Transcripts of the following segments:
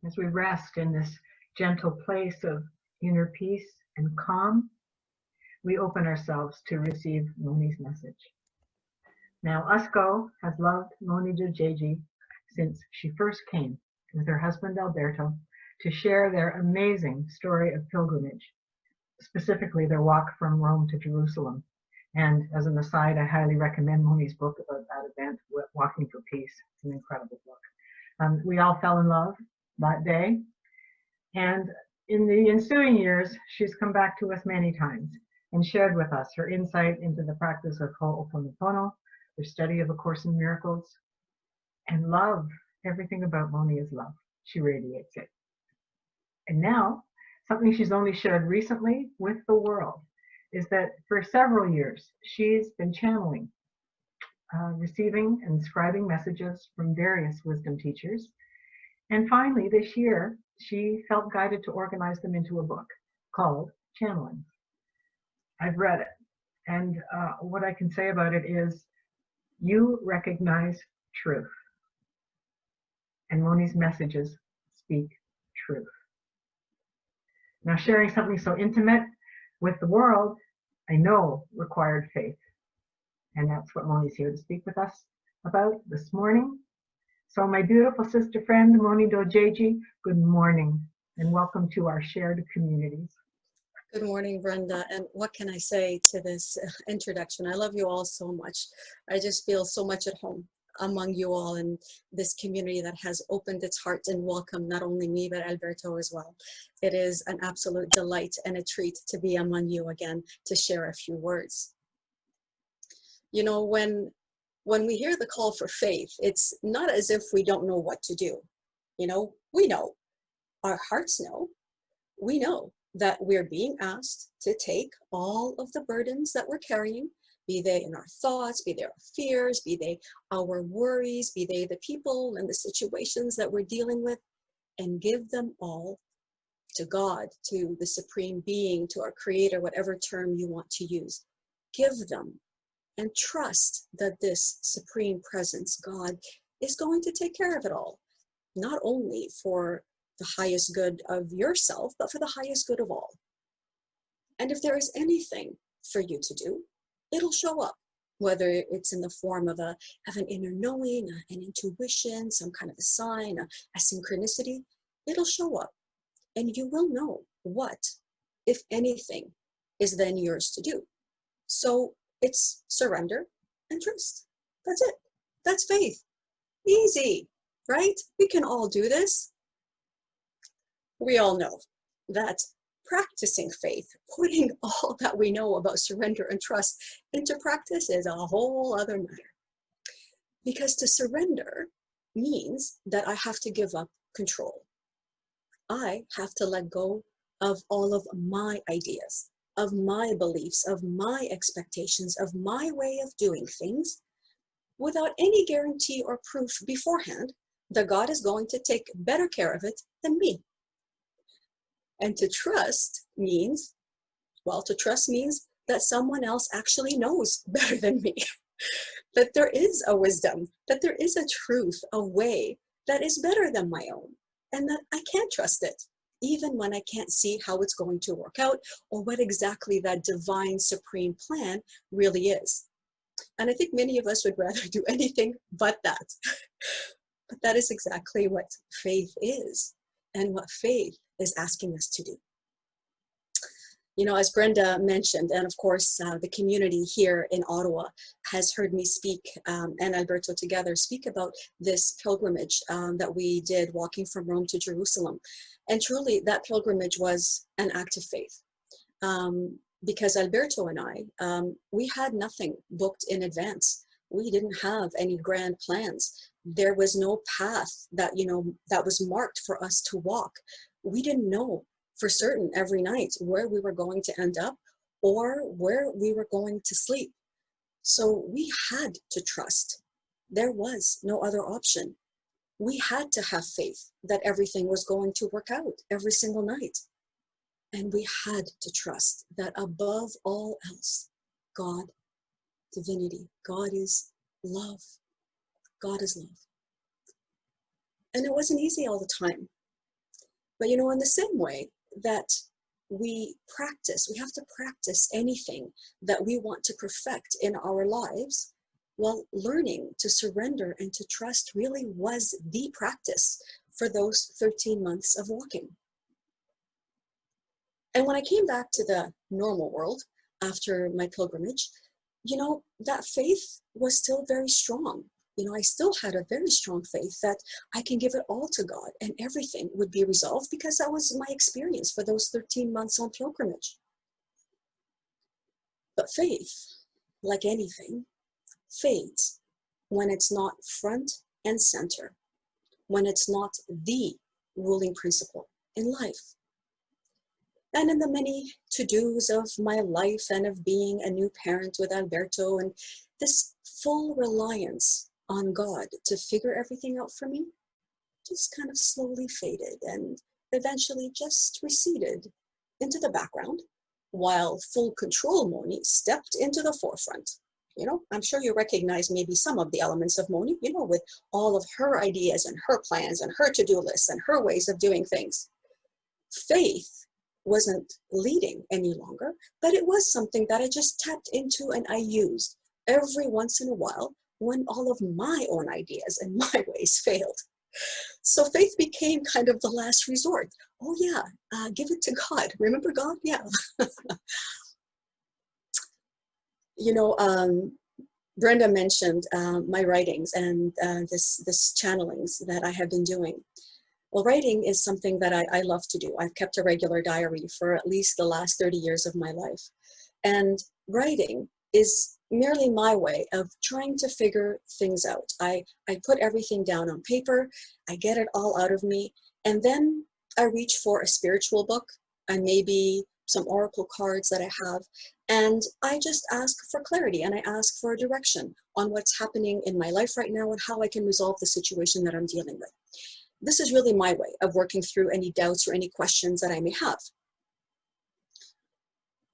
As we rest in this gentle place of inner peace and calm, we open ourselves to receive Mony's message. Now, Usko has loved Mony Dojeiji since she first came with her husband Alberto to share their amazing story of pilgrimage, specifically their walk from Rome to Jerusalem. And as an aside, I highly recommend Mony's book about that event, Walking for Peace. It's an incredible book. We all fell in love that day. And in the ensuing years, she's come back to us many times and shared with us her insight into the practice of Ho'oponopono, her study of A Course in Miracles, and love. Everything about Mony is love. She radiates it. And now, something she's only shared recently with the world is that for several years, she's been channeling, receiving and scribing messages from various wisdom teachers. And finally, this year, she felt guided to organize them into a book called Channeling. I've read it, and what I can say about it is you recognize truth, and Mony's messages speak truth. Now, sharing something so intimate with the world, I know required faith, and that's what Mony's here to speak with us about this morning. So my beautiful sister friend, Mony Dojeiji, good morning, and welcome to our shared communities. Good morning, Brenda, and what can I say to this introduction? I love you all so much. I just feel so much at home among you all in this community that has opened its heart and welcomed not only me, but Alberto as well. It is an absolute delight and a treat to be among you again to share a few words. You know, when we hear the call for faith, it's not as if we don't know what to do. You know, we know, our hearts know, we know that we're being asked to take all of the burdens that we're carrying, be they in our thoughts, be they our fears, be they our worries, be they the people and the situations that we're dealing with, and give them all to God, to the Supreme Being, to our Creator, whatever term you want to use. Give them and trust that this Supreme Presence, God, is going to take care of it all, not only for the highest good of yourself, but for the highest good of all. And if there is anything for you to do, it'll show up, whether it's in the form of an inner knowing, an intuition, some kind of a sign, a synchronicity. It'll show up, and you will know what, if anything, is then yours to do. So it's surrender and trust. That's it. That's faith. Easy, right? We can all do this. We all know that practicing faith, putting all that we know about surrender and trust into practice, is a whole other matter. Because to surrender means that I have to give up control. I have to let go of all of my ideas, of my beliefs, of my expectations, of my way of doing things, without any guarantee or proof beforehand that God is going to take better care of it than me. And to trust means, well, to trust means that someone else actually knows better than me, that there is a wisdom, that there is a truth, a way that is better than my own, and that I can't trust it, even when I can't see how it's going to work out or what exactly that divine supreme plan really is. And I think many of us would rather do anything but that. But that is exactly what faith is, and what faith is asking us to do. You know, as Brenda mentioned, and of course the community here in Ottawa has heard me speak, and Alberto together speak about this pilgrimage that we did, walking from Rome to Jerusalem. And truly that pilgrimage was an act of faith, because Alberto and I, we had nothing booked in advance. We didn't have any grand plans. There was no path that, you know, that was marked for us to walk. We didn't know for certain every night where we were going to end up or where we were going to sleep. So we had to trust. There was no other option. We had to have faith that everything was going to work out every single night. And we had to trust that above all else, God, divinity, God is love. God is love. And it wasn't easy all the time. But in the same way that we have to practice anything that we want to perfect in our lives, well, learning to surrender and to trust really was the practice for those 13 months of walking. And when I came back to the normal world after my pilgrimage, that faith was still very strong. I still had a very strong faith that I can give it all to God and everything would be resolved, because that was my experience for those 13 months on pilgrimage. But faith, like anything, fades when it's not front and center, when it's not the ruling principle in life. And in the many to-dos of my life and of being a new parent with Alberto, and this full reliance on God to figure everything out for me just kind of slowly faded and eventually just receded into the background, while full control Mony stepped into the forefront. I'm sure you recognize maybe some of the elements of Mony, with all of her ideas and her plans and her to-do lists and her ways of doing things. Faith wasn't leading any longer, but it was something that I just tapped into and I used every once in a while when all of my own ideas and my ways failed. So faith became kind of the last resort. Oh yeah, give it to God. Remember God? Yeah. Brenda mentioned my writings and this channelings that I have been doing. Well, writing is something that I love to do. I've kept a regular diary for at least the last 30 years of my life. And writing is merely my way of trying to figure things out. I put everything down on paper, I get it all out of me, and then I reach for a spiritual book and maybe some oracle cards that I have, and I just ask for clarity and I ask for direction on what's happening in my life right now and how I can resolve the situation that I'm dealing with. This is really my way of working through any doubts or any questions that I may have.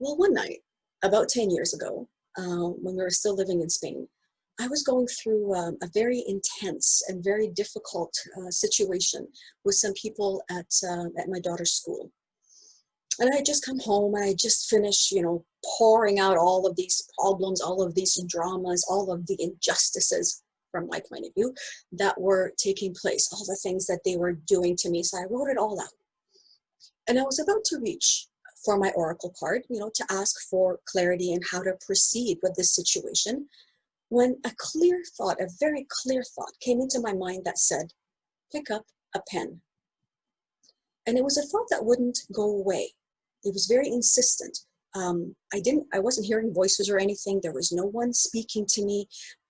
Well, one night, about 10 years ago, when we were still living in Spain, I was going through a very intense and very difficult situation with some people at my daughter's school. And I had just come home and I just finished, pouring out all of these problems, all of these dramas, all of the injustices from my point of view that were taking place, all the things that they were doing to me. So I wrote it all out. And I was about to reach for my oracle card, to ask for clarity and how to proceed with this situation, when a very clear thought came into my mind that said, pick up a pen. And it was a thought that wouldn't go away. It was very insistent. I wasn't hearing voices or anything. There was no one speaking to me,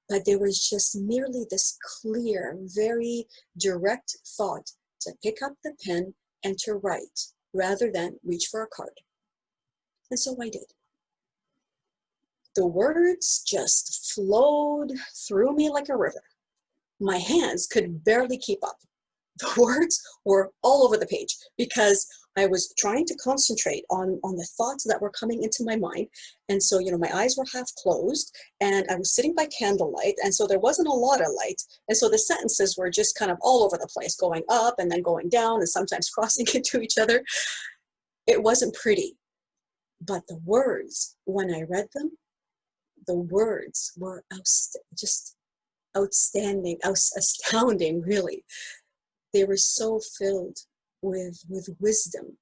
but there was just merely this clear, very direct thought to pick up the pen and to write rather than reach for a card. And so I did. The words just flowed through me like a river. My hands could barely keep up. The words were all over the page because I was trying to concentrate on the thoughts that were coming into my mind. And so, my eyes were half closed and I was sitting by candlelight. And so there wasn't a lot of light. And so the sentences were just kind of all over the place, going up and then going down and sometimes crossing into each other. It wasn't pretty. But the words, when I read them, the words were just outstanding, astounding, really. They were so filled with wisdom,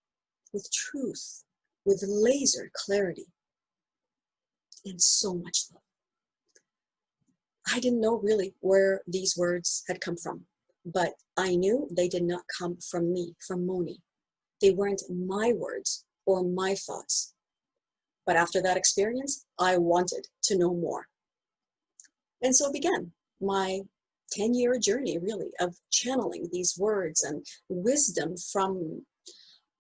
with truth, with laser clarity, and so much love. I didn't know really where these words had come from, but I knew they did not come from me, from Mony. They weren't my words or my thoughts. But after that experience, I wanted to know more. And so began my 10-year journey, really, of channeling these words and wisdom from,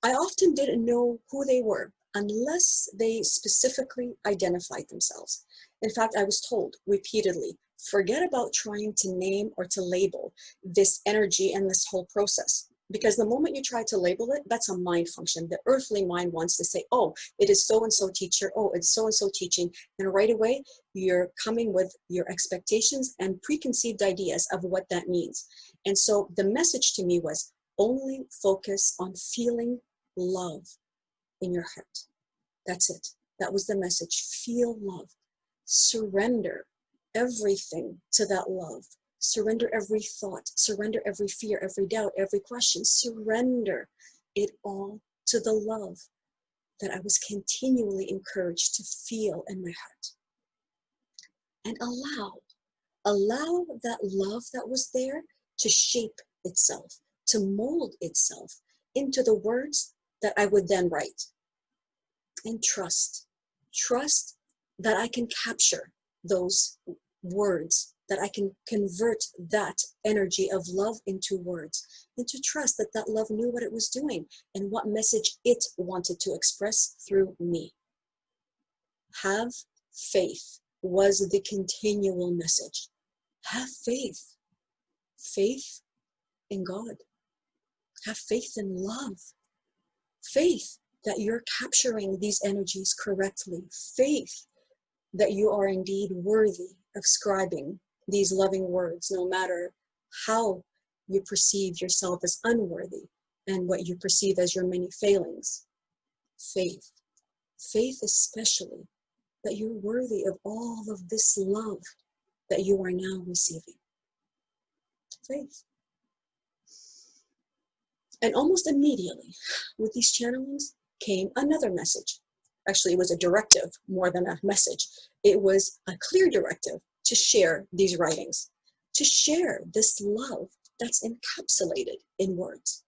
I often didn't know who they were unless they specifically identified themselves. In fact, I was told repeatedly, forget about trying to name or to label this energy and this whole process. Because the moment you try to label it, that's a mind function. The earthly mind wants to say, oh, it is so-and-so teacher. Oh, it's so-and-so teaching. And right away, you're coming with your expectations and preconceived ideas of what that means. And so the message to me was, Only focus on feeling love in your heart. That's it. That was the message. Feel love. Surrender everything to that love. Surrender every thought. Surrender every fear, every doubt, every question. Surrender it all to the love that I was continually encouraged to feel in my heart. And allow that love that was there to shape itself, to mold itself into the words that I would then write. And trust that I can capture those words, that I can convert that energy of love into words, and to trust that that love knew what it was doing and what message it wanted to express through me. Have faith was the continual message. Have faith. Faith in God. Have faith in love. Faith that you're capturing these energies correctly. Faith that you are indeed worthy of scribing these loving words, no matter how you perceive yourself as unworthy and what you perceive as your many failings. Faith. Faith especially that you're worthy of all of this love that you are now receiving. Faith. And almost immediately with these channelings came another message. Actually, it was a directive more than a message. It was a clear directive to share these writings, to share this love that's encapsulated in words.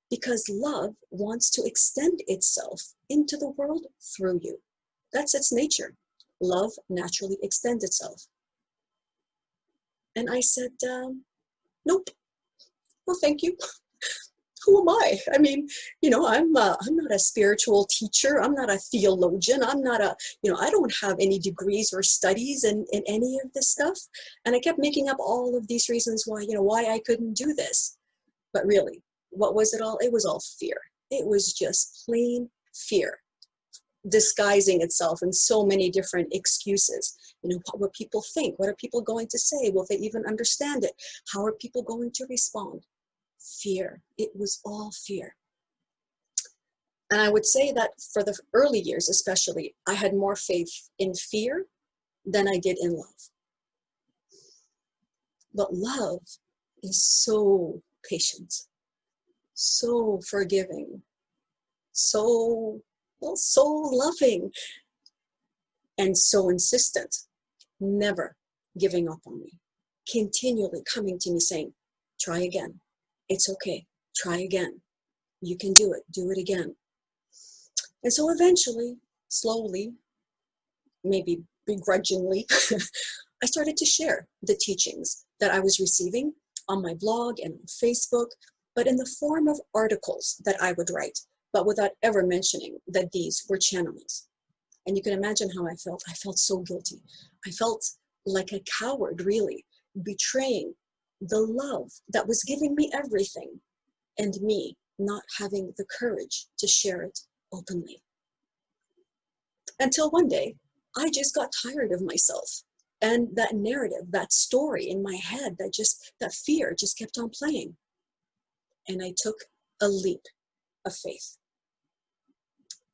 Because love wants to extend itself into the world through you. That's its nature. Love naturally extends itself. And I said, nope. Well, thank you. Who am I? I mean, I'm not a spiritual teacher. I'm not a theologian. I'm not I don't have any degrees or studies in any of this stuff. And I kept making up all of these reasons why I couldn't do this. But really, what was it all? It was all fear. It was just plain fear, disguising itself in so many different excuses. What will people think? What are people going to say? Will they even understand it? How are people going to respond? Fear. It was all fear. And I would say that for the early years especially, I had more faith in fear than I did in love. But love is so patient, so forgiving, so loving, and so insistent, never giving up on me, continually coming to me saying, try again. It's okay. Try again. You can do it. Do it again. And so eventually, slowly, maybe begrudgingly, I started to share the teachings that I was receiving on my blog and on Facebook, but in the form of articles that I would write, but without ever mentioning that these were channelings. And you can imagine how I felt. I felt so guilty. I felt like a coward, really, betraying the love that was giving me everything, and me not having the courage to share it openly. Until one day, I just got tired of myself and that narrative, that story in my head, that fear just kept on playing. And I took a leap of faith.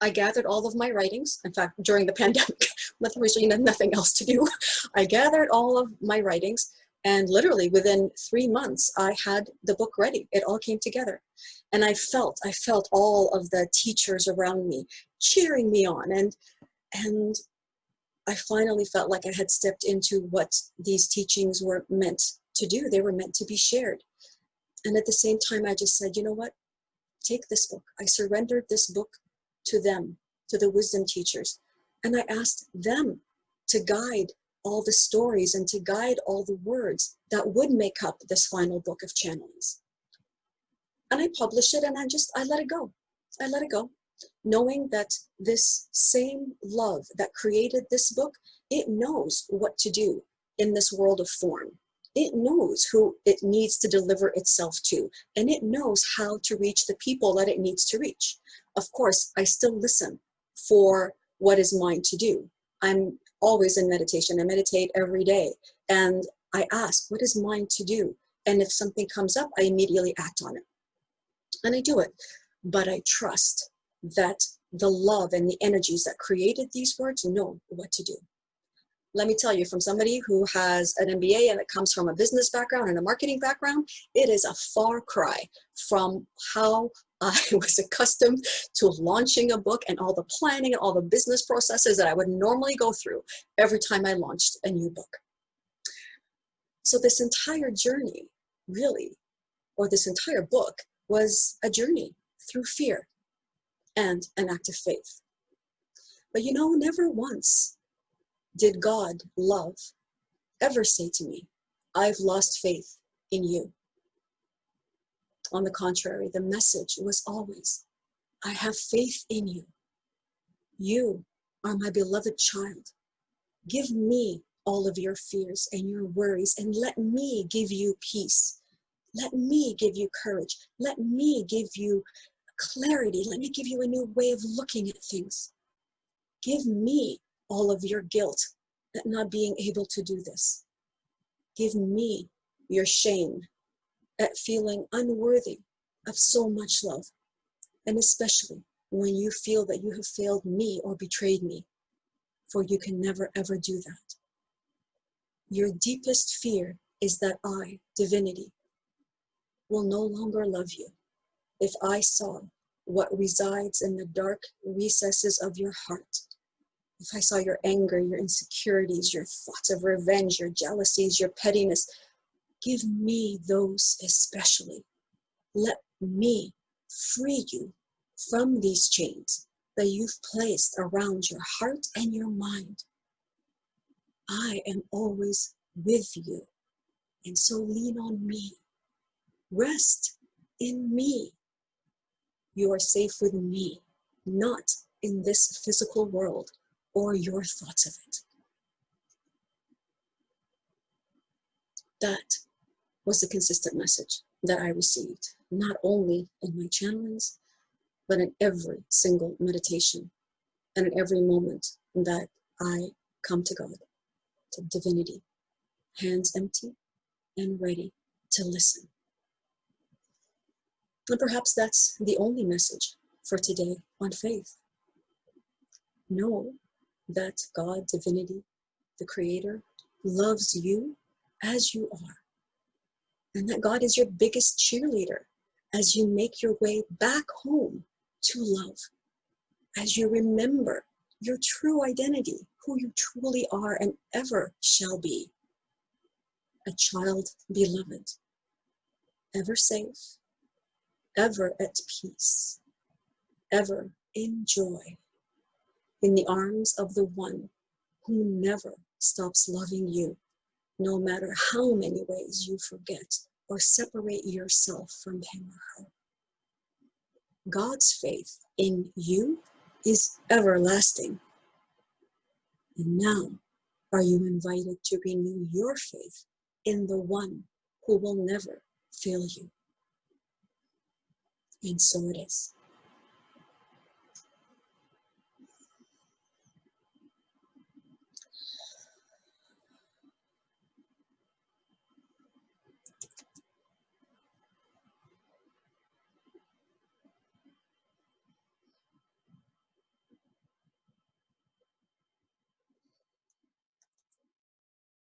I gathered all of my writings. In fact, during the pandemic, nothing else to do. I gathered all of my writings. And literally within 3 months, I had the book ready. It all came together. And I felt all of the teachers around me cheering me on. And I finally felt like I had stepped into what these teachings were meant to do. They were meant to be shared. And at the same time, I just said, you know what? Take this book. I surrendered this book to them, to the wisdom teachers. And I asked them to guide all the stories and to guide all the words that would make up this final book of channelings. And I published it, and I let it go. I let it go, knowing that this same love that created this book, it knows what to do in this world of form. It knows who it needs to deliver itself to, and it knows how to reach the people that it needs to reach. Of course, I still listen for what is mine to do. I'm always in meditation. I meditate every day, and I ask, what is mine to do? And if something comes up, I immediately act on it. And I do it, but I trust that the love and the energies that created these words know what to do. Let me tell you, from somebody who has an MBA and it comes from a business background and a marketing background, it is a far cry from how I was accustomed to launching a book and all the planning and all the business processes that I would normally go through every time I launched a new book. So this entire journey, really, or this entire book, was a journey through fear and an act of faith. But you know, never once did God, love, ever say to me, I've lost faith in you. On the contrary, the message was always, I have faith in you. You are my beloved child. Give me all of your fears and your worries, and let me give you peace. Let me give you courage. Let me give you clarity. Let me give you a new way of looking at things. Give me all of your guilt at not being able to do this. Give me your shame at feeling unworthy of so much love, and especially when you feel that you have failed me or betrayed me, for you can never ever do that. Your deepest fear is that I, divinity, will no longer love you if I saw what resides in the dark recesses of your heart. If I saw your anger, your insecurities, your thoughts of revenge, your jealousies, your pettiness, give me those especially. Let me free you from these chains that you've placed around your heart and your mind. I am always with you, and so lean on me. Rest in me. You are safe with me, not in this physical world or your thoughts of it. That was the consistent message that I received, not only in my channelings, but in every single meditation and in every moment that I come to God, to divinity, hands empty and ready to listen. And perhaps that's the only message for today on faith. Know that God, divinity, the Creator, loves you as you are. And that God is your biggest cheerleader as you make your way back home to love. As you remember your true identity, who you truly are and ever shall be. A child beloved, ever safe, ever at peace, ever in joy, in the arms of the one who never stops loving you, no matter how many ways you forget or separate yourself from him or her. God's faith in you is everlasting. And now are you invited to renew your faith in the one who will never fail you. And so it is.